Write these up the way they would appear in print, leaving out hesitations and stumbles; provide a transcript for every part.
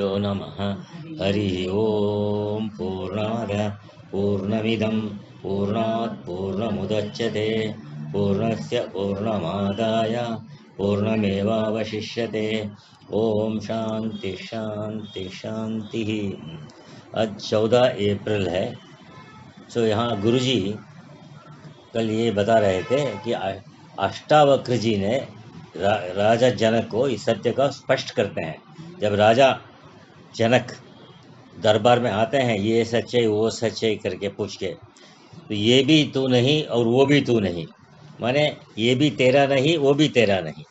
श्रीगुरुभ्यो नमः। हरिः ओम। पूर्णाद पूर्णमिदं पूर्णात् पूर्णमुदच्यते पूर्णस्य पूर्णमादाय पूर्णमेवावशिष्यते। ओम शांति शांति शांति। आज 14 अप्रैल है। सो यहाँ गुरुजी कल ये बता रहे थे कि अष्टावक्र जी ने राजा जनक को इस सत्य का स्पष्ट करते हैं। जब राजा जनक दरबार में आते हैं, ये सच है वो सच है करके पूछ के, तो ये भी तू नहीं और वो भी तू नहीं, माने ये भी तेरा नहीं वो भी तेरा नहीं,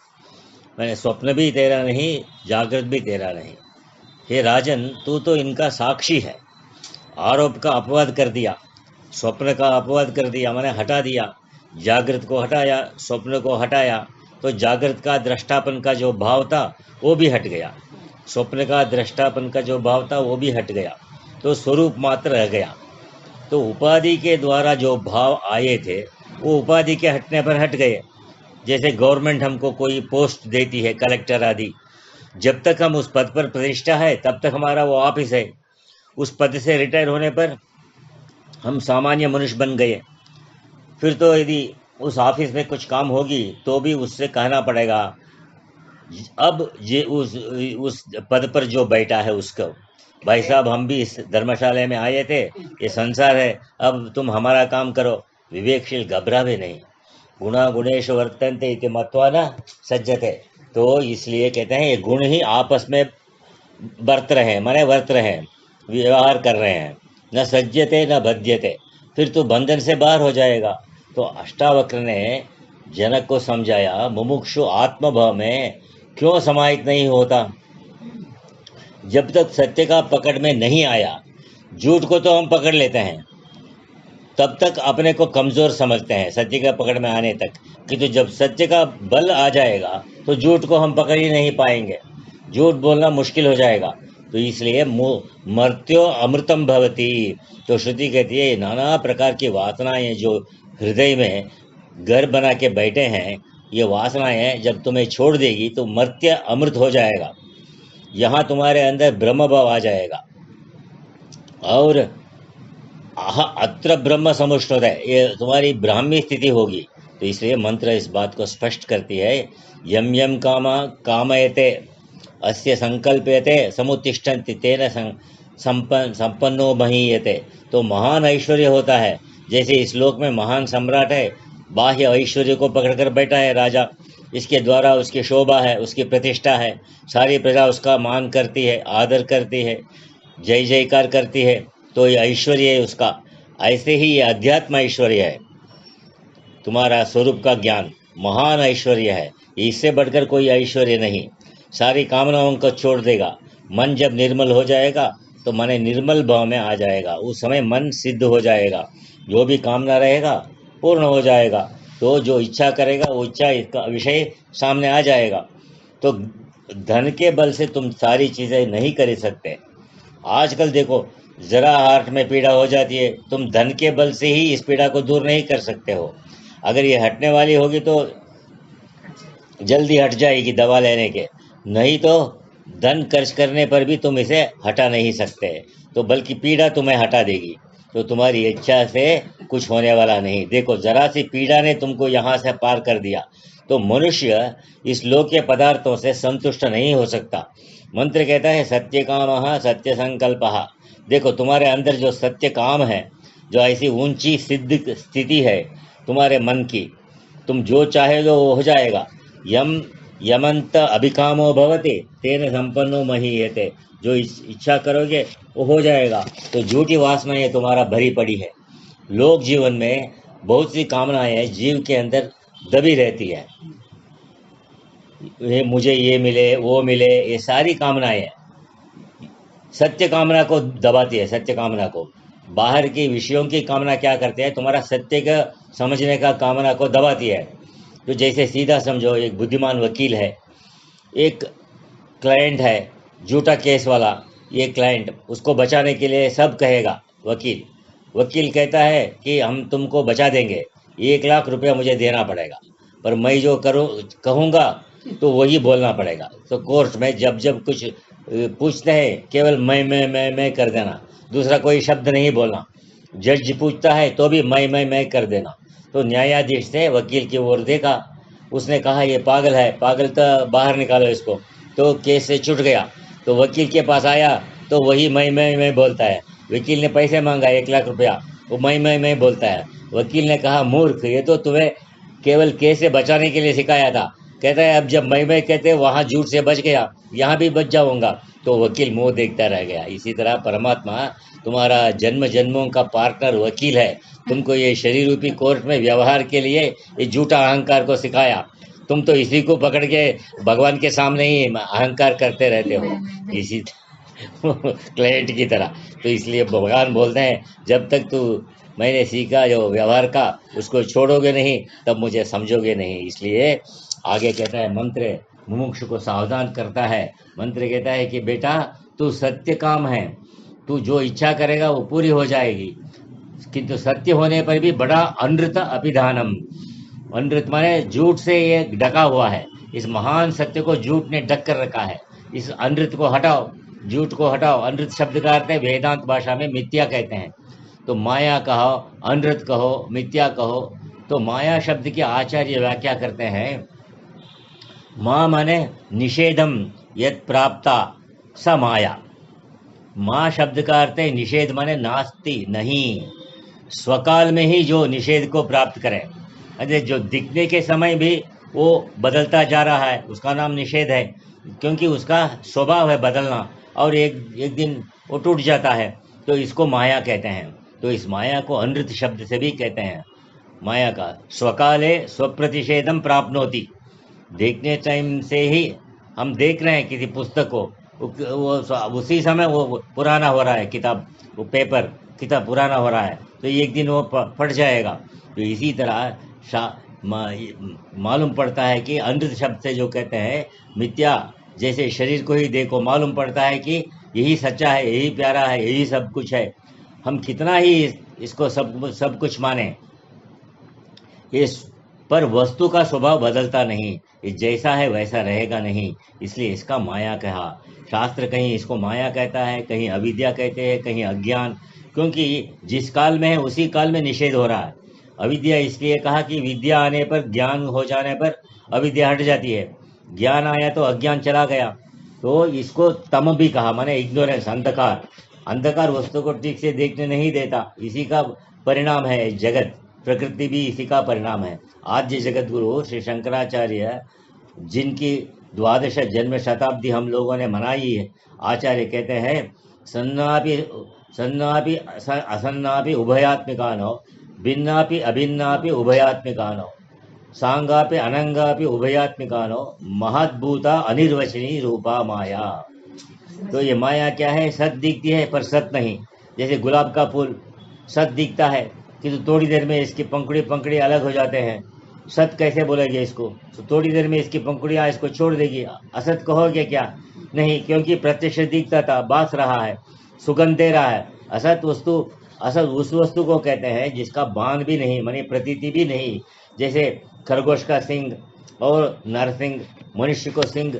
माने स्वप्न भी तेरा नहीं जागृत भी तेरा नहीं। हे राजन, तू तो इनका साक्षी है। आरोप का अपवाद कर दिया, स्वप्न का अपवाद कर दिया, मैंने हटा दिया, जागृत को हटाया, स्वप्न को हटाया, तो जागृत का दृष्टापन का जो भाव था वो भी हट गया, स्वप्न का दृष्टापन का जो भाव था वो भी हट गया, तो स्वरूप मात्र रह गया। तो उपाधि के द्वारा जो भाव आए थे वो उपाधि के हटने पर हट गए। जैसे गवर्नमेंट हमको कोई पोस्ट देती है, कलेक्टर आदि, जब तक हम उस पद पर प्रतिष्ठा है तब तक हमारा वो ऑफिस है। उस पद से रिटायर होने पर हम सामान्य मनुष्य बन गए। फिर तो यदि उस ऑफिस में कुछ काम होगी तो भी उससे कहना पड़ेगा, अब ये उस पद पर जो बैठा है उसको, भाई साहब हम भी इस धर्मशाला में आए थे, ये संसार है, अब तुम हमारा काम करो। विवेकशील घबरावे नहीं। गुणा गुणेश वर्तन्ते इति मत्वा न सज्जते। तो इसलिए कहते हैं ये गुण ही आपस में वर्त रहे, माने वर्त रहे, व्यवहार कर रहे हैं। न सज्जते न बध्यते, फिर तो बंधन से बाहर हो जाएगा। तो अष्टावक्र ने जनक को समझाया, मुमुक्षु आत्मभाव में क्यों समाहित नहीं होता। जब तक सत्य का पकड़ में नहीं आया, झूठ को तो हम पकड़ लेते हैं, तब तक अपने को कमजोर समझते हैं सत्य का पकड़ में आने तक, कि तो जब सत्य का बल आ जाएगा तो झूठ को हम पकड़ ही नहीं पाएंगे, झूठ बोलना मुश्किल हो जाएगा। तो इसलिए मर्त्यो अमृतम भवति। तो श्रुति कहती है नाना प्रकार की वासनाएं जो हृदय में घर बना के बैठे हैं, ये वासनाएं जब तुम्हें छोड़ देगी तो मर्त्य अमृत हो जाएगा। यहाँ तुम्हारे अंदर ब्रह्म भाव आ जाएगा और अत्र ब्रह्म समुष्णुदय, ये तुम्हारी ब्राह्मी स्थिति होगी। तो इसलिए मंत्र इस बात को स्पष्ट करती है, यम यम कामा कामयते अस्य संकल्पयते समुत्तिष्ठन्ति तेन संपन्नो महीयते। तो महान ऐश्वर्य होता है, जैसे इस लोक में महान सम्राट है, बाह्य ऐश्वर्य को पकड़कर बैठा है राजा, इसके द्वारा उसकी शोभा है, उसकी प्रतिष्ठा है, सारी प्रजा उसका मान करती है, आदर करती है, जय जयकार करती है, तो ये ऐश्वर्य है उसका। ऐसे ही ये अध्यात्म ऐश्वर्य है, तुम्हारा स्वरूप का ज्ञान महान ऐश्वर्य है, इससे बढ़कर कोई ऐश्वर्य नहीं। सारी कामनाओं को छोड़ देगा, मन जब निर्मल हो जाएगा तो मन निर्मल भाव में आ जाएगा, उस समय मन सिद्ध हो जाएगा, जो भी कामना रहेगा पूर्ण हो जाएगा, तो जो इच्छा करेगा वो इच्छा इसका विषय सामने आ जाएगा। तो धन के बल से तुम सारी चीज़ें नहीं कर सकते। आजकल देखो, जरा हार्ट में पीड़ा हो जाती है, तुम धन के बल से ही इस पीड़ा को दूर नहीं कर सकते हो। अगर ये हटने वाली होगी तो जल्दी हट जाएगी दवा लेने के, नहीं तो धन खर्च करने पर भी तुम इसे हटा नहीं सकते, तो बल्कि पीड़ा तुम्हें हटा देगी। तो तुम्हारी इच्छा से कुछ होने वाला नहीं। देखो, जरा सी पीड़ा ने तुमको यहाँ से पार कर दिया। तो मनुष्य इस लोक के पदार्थों से संतुष्ट नहीं हो सकता। मंत्र कहता है सत्य काम सत्य संकल्प। देखो, तुम्हारे अंदर जो सत्य काम है, जो ऐसी ऊंची सिद्ध स्थिति है तुम्हारे मन की, तुम जो चाहेगे वो हो जाएगा। यम यमंत अभिकामो भवते तेन संपन्नो महीयते, जो इच्छा करोगे वो हो जाएगा। तो झूठी वासनाएं तुम्हारा भरी पड़ी है। लोक जीवन में बहुत सी कामनाएं जीव के अंदर दबी रहती है, ये मुझे ये मिले वो मिले, ये सारी कामनाएं सत्य कामना को दबाती है। सत्य कामना को, बाहर की विषयों की कामना क्या करते हैं, तुम्हारा सत्य का समझने का कामना को दबाती है। तो जैसे सीधा समझो, एक बुद्धिमान वकील है, एक क्लाइंट है झूठा केस वाला, ये क्लाइंट उसको बचाने के लिए सब कहेगा। वकील कहता है कि हम तुमको बचा देंगे, 1 लाख रुपया मुझे देना पड़ेगा, पर मैं जो कहूँगा तो वही बोलना पड़ेगा। तो कोर्ट में जब जब कुछ पूछते हैं, केवल मैं कर देना, दूसरा कोई शब्द नहीं बोलना। जज पूछता है तो भी मैं कर देना। तो न्यायाधीश ने वकील की ओर देखा, उसने कहा ये पागल है, पागल तो बाहर निकालो इसको। तो केस से छूट गया। तो वकील के पास आया तो वही मैं बोलता है। वकील ने पैसे मांगा 1 लाख रुपया, वो मैं बोलता है। वकील ने कहा मूर्ख, ये तो तुम्हें केवल केस से बचाने के लिए सिखाया था। कहता है अब जब मैं कहते वहाँ झूठ से बच गया, यहाँ भी बच जाऊंगा। तो वकील मुंह देखता रह गया। इसी तरह परमात्मा तुम्हारा जन्म जन्मों का पार्टनर वकील है। तुमको ये शरीर रूपी कोर्ट में व्यवहार के लिए ये झूठा अहंकार को सिखाया। तुम तो इसी को पकड़ के भगवान के सामने ही अहंकार करते रहते हो, इसी क्लाइंट की तरह। तो इसलिए भगवान बोलते हैं जब तक तू मैंने सीखा जो व्यवहार का उसको छोड़ोगे नहीं, तब मुझे समझोगे नहीं। इसलिए आगे कहता है मंत्र मुमुक्षु को सावधान करता है। मंत्र कहता है कि बेटा तू सत्य काम है, तू जो इच्छा करेगा वो पूरी हो जाएगी, किंतु सत्य होने पर भी बड़ा अनृत अभिधानम। अनृत माने झूठ से ये ढका हुआ है। इस महान सत्य को झूठ ने ढक कर रखा है। इस अनृत को हटाओ, झूठ को हटाओ। अनृत शब्द का अर्थ है वेदांत भाषा में मिथ्या कहते हैं। तो माया कहो, अनृत कहो, मिथ्या कहो। तो माया शब्द की आचार्य व्याख्या करते हैं, माँ माने निषेधम यत प्राप्ता स माया। माँ शब्द का अर्थ है निषेध माने नास्ति, नहीं। स्वकाल में ही जो निषेध को प्राप्त करे, अरे जो दिखने के समय भी वो बदलता जा रहा है, उसका नाम निषेध है। क्योंकि उसका स्वभाव है बदलना, और एक दिन वो टूट जाता है। तो इसको माया कहते हैं। तो इस माया को अनृत शब्द से भी कहते हैं। माया का स्वकाले स्वप्रतिषेधम प्राप्नोति। देखने टाइम से ही हम देख रहे हैं किसी पुस्तक को, वो उसी समय वो पुराना हो रहा है, किताब, वो पेपर किताब पुराना हो रहा है, तो एक दिन वो फट जाएगा। तो इसी तरह मालूम पड़ता है कि अनृत शब्द से जो कहते हैं मिथ्या, जैसे शरीर को ही देखो, मालूम पड़ता है कि यही सच्चा है, यही प्यारा है, यही सब कुछ है। हम कितना ही इसको सब कुछ माने, इस पर वस्तु का स्वभाव बदलता नहीं, ये जैसा है वैसा रहेगा नहीं। इसलिए इसका माया कहा। शास्त्र कहीं इसको माया कहता है, कहीं अविद्या कहते हैं, कहीं अज्ञान। क्योंकि जिस काल में है उसी काल में निषेध हो रहा है। अविद्या इसलिए कहा कि विद्या आने पर, ज्ञान हो जाने पर अविद्या हट जाती है। ज्ञान आया तो अज्ञान चला गया। तो इसको तम भी कहा, माने इग्नोरेंस, अंधकार। अंधकार वस्तु को ठीक से देखने नहीं देता, इसी का परिणाम है जगत। प्रकृति भी इसी का परिणाम है। आद्य जगत गुरु श्री शंकराचार्य, जिनकी 12 जन्म शताब्दी हम लोगों ने मनाई है, आचार्य कहते हैं सन्नापि सन्नापि असन्नापि उभयात्मिकानो, भिन्नापि अभिन्नापि उभयात्मिकानो, सांगापि अनंगापि उभयात्मिकानो, महद्भूता अनिर्वचनी रूपा माया। तो ये माया क्या है? सत दिखती है पर सत नहीं। जैसे गुलाब का फूल सत दिखता है, किंतु थोड़ी देर में इसकी पंखुड़ी अलग हो जाते हैं। सत कैसे बोलेंगे इसको? तो थोड़ी देर में इसकी पंखुड़ियाँ इसको छोड़ देगी। असत कहोगे क्या? नहीं, क्योंकि प्रत्यक्ष दिखता था, बास रहा है, सुगंध दे रहा है। असत उस वस्तु को कहते हैं जिसका बांध भी नहीं, मानी प्रतीति भी नहीं। जैसे खरगोश का सिंग और नरसिंह, मनुष्य को सिंग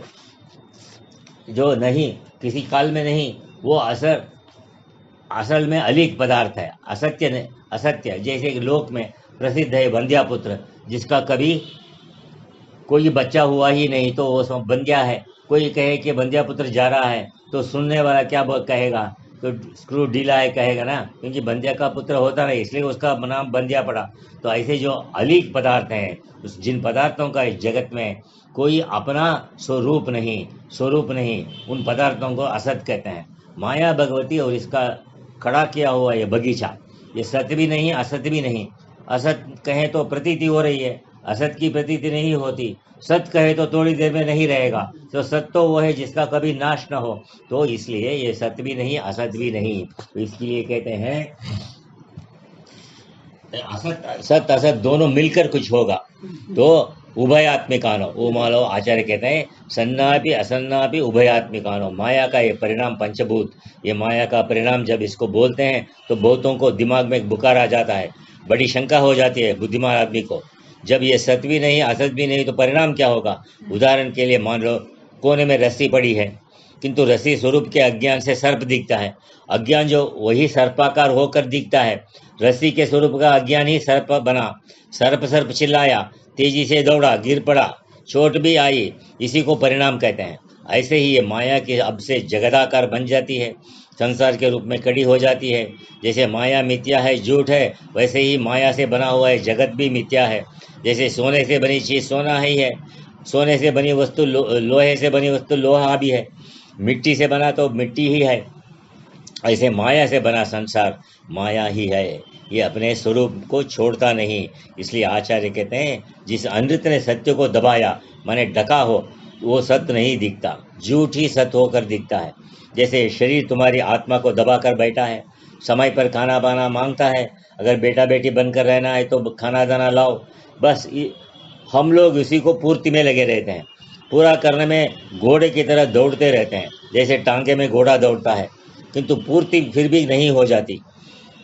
जो नहीं, किसी काल में नहीं, वो असल में अलीक पदार्थ है, असत्य। जैसे लोक में प्रसिद्ध है बंध्यापुत्र, जिसका कभी कोई बच्चा हुआ ही नहीं, तो वो बंध्या है। कोई कहे कि बंध्यापुत्र जा रहा है, तो सुनने वाला क्या कहेगा? तो स्क्रू ढीला है कहेगा ना, क्योंकि बंध्या का पुत्र होता नहीं, इसलिए उसका नाम बंध्या पड़ा। तो ऐसे जो अलीक पदार्थ हैं, जिन पदार्थों का इस जगत में कोई अपना स्वरूप नहीं, उन पदार्थों को असत कहते हैं। माया भगवती और इसका खड़ा किया हुआ ये बगीचा, ये सत्य भी नहीं, असत भी नहीं। असत कहें तो प्रतीति हो रही है, असत की प्रतीति नहीं होती। सत कहे तो थोड़ी देर में नहीं रहेगा। तो सत्य तो वो है जिसका कभी नाश न हो। तो इसलिए ये सत्य भी नहीं, असत भी नहीं। तो इसके लिए कहते हैं सत असत दोनों मिलकर कुछ होगा, तो उभयात्मिकानो। वो मान लो आचार्य कहते हैं सन्नापि असन्नापि उभयात्मिकानो। माया का ये परिणाम पंचभूत, ये माया का परिणाम जब इसको बोलते हैं तो बहुतों को दिमाग में बुखार आ जाता है, बड़ी शंका हो जाती है बुद्धिमान आदमी को। जब ये सत भी नहीं असत भी नहीं तो परिणाम क्या होगा? उदाहरण के लिए मान लो कोने में रस्सी पड़ी है, किंतु रस्सी स्वरूप के अज्ञान से सर्प दिखता है। अज्ञान जो वही सर्पाकार होकर दिखता है, रस्सी के स्वरूप का अज्ञान ही सर्प बना। सर्प सर्प चिल्लाया, तेजी से दौड़ा, गिर पड़ा, चोट भी आई, इसी को परिणाम कहते हैं। ऐसे ही ये माया की अब से जगदाकार बन जाती है, संसार के रूप में कड़ी हो जाती है। जैसे माया मिथ्या है, झूठ है, वैसे ही माया से बना हुआ है जगत भी मिथ्या है। जैसे सोने से बनी चीज सोना ही है, सोने से बनी वस्तु लोहे से बनी वस्तु लोहा भी है, मिट्टी से बना तो मिट्टी ही है। ऐसे माया से बना संसार माया ही है, ये अपने स्वरूप को छोड़ता नहीं। इसलिए आचार्य कहते हैं जिस अमृत ने सत्य को दबाया माने ढका हो, वो सत्य नहीं दिखता, झूठ ही सत्य होकर दिखता है। जैसे शरीर तुम्हारी आत्मा को दबा कर बैठा है, समय पर खाना बाना मांगता है, अगर बेटा बेटी बनकर रहना है तो खाना दाना लाओ, बस हम लोग इसी को पूर्ति में लगे रहते हैं, पूरा करने में घोड़े की तरह दौड़ते रहते हैं, जैसे टांगे में घोड़ा दौड़ता है, किंतु पूर्ति फिर भी नहीं हो जाती।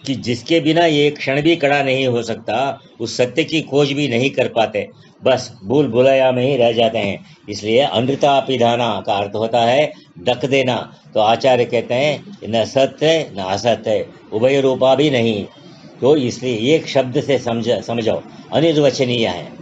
कि जिसके बिना ये क्षण भी खड़ा नहीं हो सकता, उस सत्य की खोज भी नहीं कर पाते, बस भूल भुलैया में ही रह जाते हैं। इसलिए अनृतापिधाना का अर्थ होता है ढक देना। तो आचार्य कहते हैं न सत्य है न असत्य है, उभय रूपा भी नहीं। तो इसलिए एक शब्द से समझो, अनिर्वचनीय है।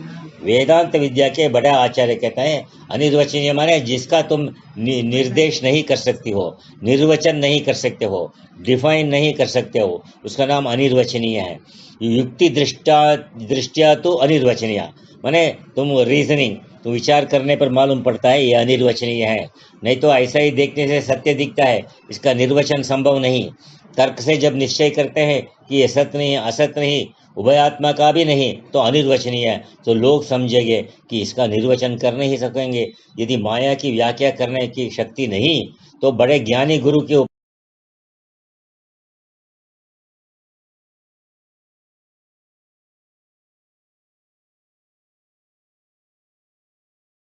वेदांत विद्या के बड़े आचार्य कहते हैं अनिर्वचनीय माने जिसका तुम निर्देश नहीं कर सकती हो, निर्वचन नहीं कर सकते हो, डिफाइन नहीं कर सकते हो, उसका नाम अनिर्वचनीय है। युक्ति दृष्टिया तो अनिर्वचनीय माने तुम रीजनिंग, तो विचार करने पर मालूम पड़ता है ये अनिर्वचनीय है। नहीं तो ऐसा ही देखने से सत्य दिखता है, इसका निर्वचन संभव नहीं। तर्क से जब निश्चय करते हैं कि ये सत्य नहीं असत्य नहीं उभयात्मा का भी नहीं तो अनिर्वचनीय है, तो लोग समझेंगे कि इसका निर्वचन कर नहीं सकेंगे। यदि माया की व्याख्या करने की शक्ति नहीं तो बड़े ज्ञानी गुरु के